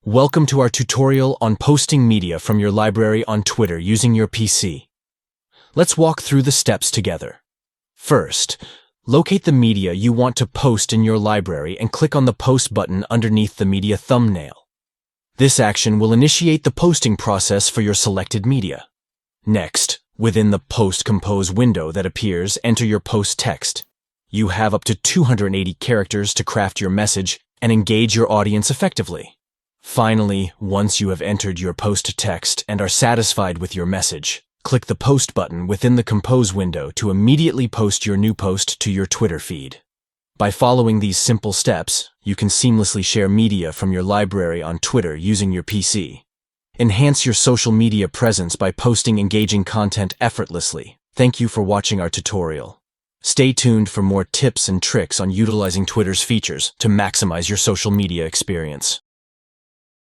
Welcome to our tutorial on posting media from your library on Twitter using your PC. Let's walk through the steps together. First, locate the media you want to post in your library and click on the Post button underneath the media thumbnail. This action will initiate the posting process for your selected media. Next, within the Post Compose window that appears, enter your post text. You have up to 280 characters to craft your message and engage your audience effectively. Finally, once you have entered your post text and are satisfied with your message, click the Post button within the Compose window to immediately post your new post to your Twitter feed. By following these simple steps, you can seamlessly share media from your library on Twitter using your PC. Enhance your social media presence by posting engaging content effortlessly. Thank you for watching our tutorial. Stay tuned for more tips and tricks on utilizing Twitter's features to maximize your social media experience.